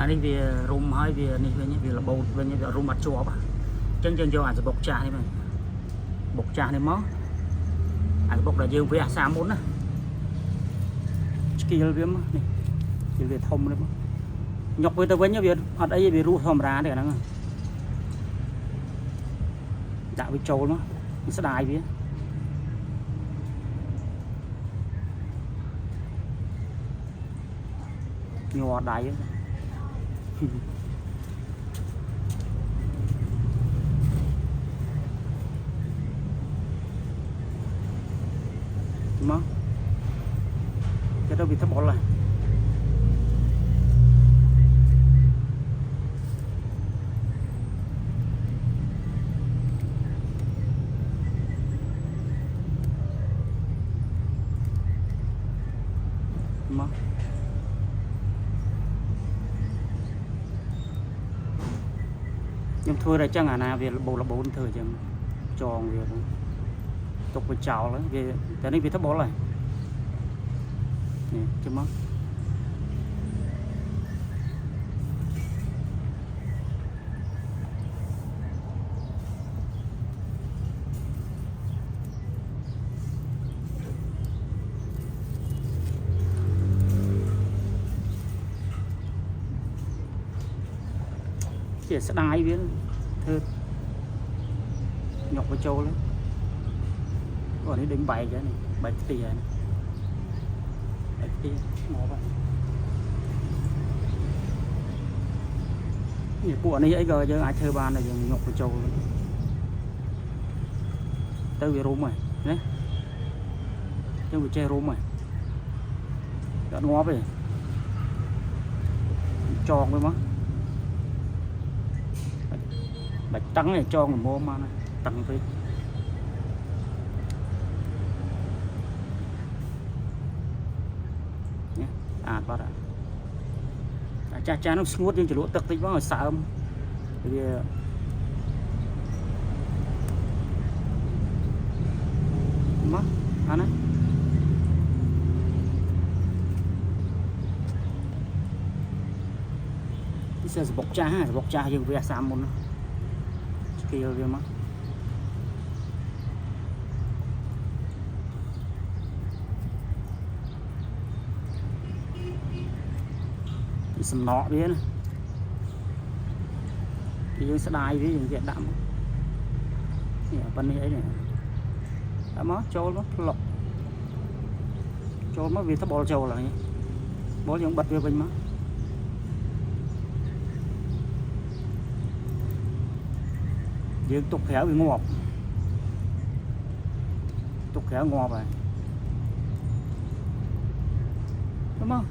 Đi về room hai về này về nhé về là bầu về như room mặt chùa吧 chân chân cho anh sẽ bọc trà này mà bọc trà này mó anh bọc là dương về xa muốn á kia viêm này về thông đấy nhọc với tao với nhá việt ở đây về ru thòm ra để nó dạo với trâu nó sẽ đài với nhỏ đáy mà cái đó bị thấp bỏ lại mà nhưng thôi là chẳng à nào về là bốn thời chẳng tròn về tục với chào đấy về cái này bị thấp bỏ lại nè chứ mất chỉ sẽ đai biết thưa nhọc với châu đấy còn đi đánh bài cái này bài tiền này bài tiền ngó vậy nhiều của này ấy rồi chứ ai chơi ban này nhọc với châu tới về room rồi đấy chứ bị chơi room rồi đã ngó về tròn với má bạch trắng này cho người mua mà này tăng với nhé bắt cha nó smooth nhưng chỉ lúa tật tích vào sợ không vì mất anh ấy sẽ bọc cha nhưng về xăm một kia về mất sầm nọ biết này thìយើងស្ដាយវាយើងវាដាក់នេះប៉ុណ្នេះអីនេះដាក់មកចូលមកផ្លុកចូលមកវាត្បល់ចូលហើយបល់យើងបិទវាវិញមកយើងទុកក្រៅវាងាប់ទុកក្រៅងាប់ហើយទៅមក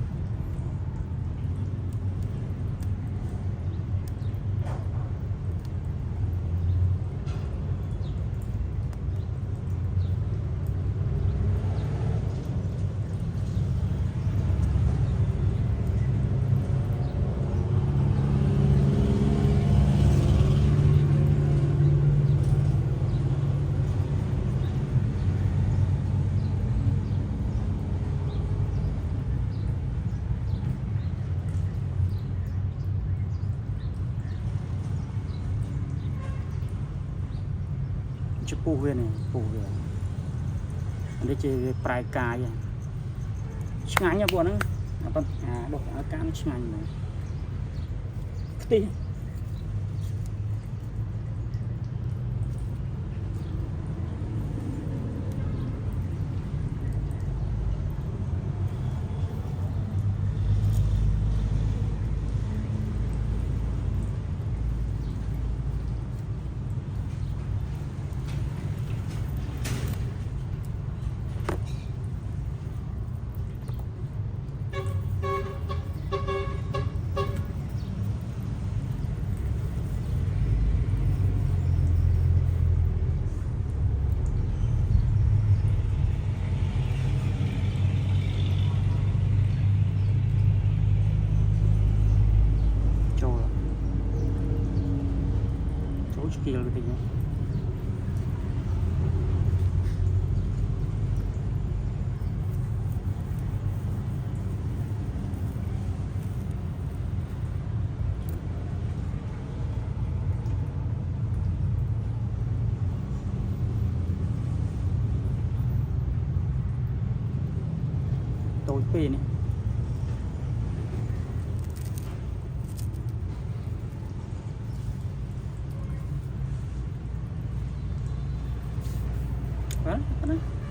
ปูเวียนี่ปูเวียอันนี้จะปลายกายช่างเนี่ยบัวนึงต้นดอกอาการช่างเลยตีskill gitu ya. 2នេះបាទ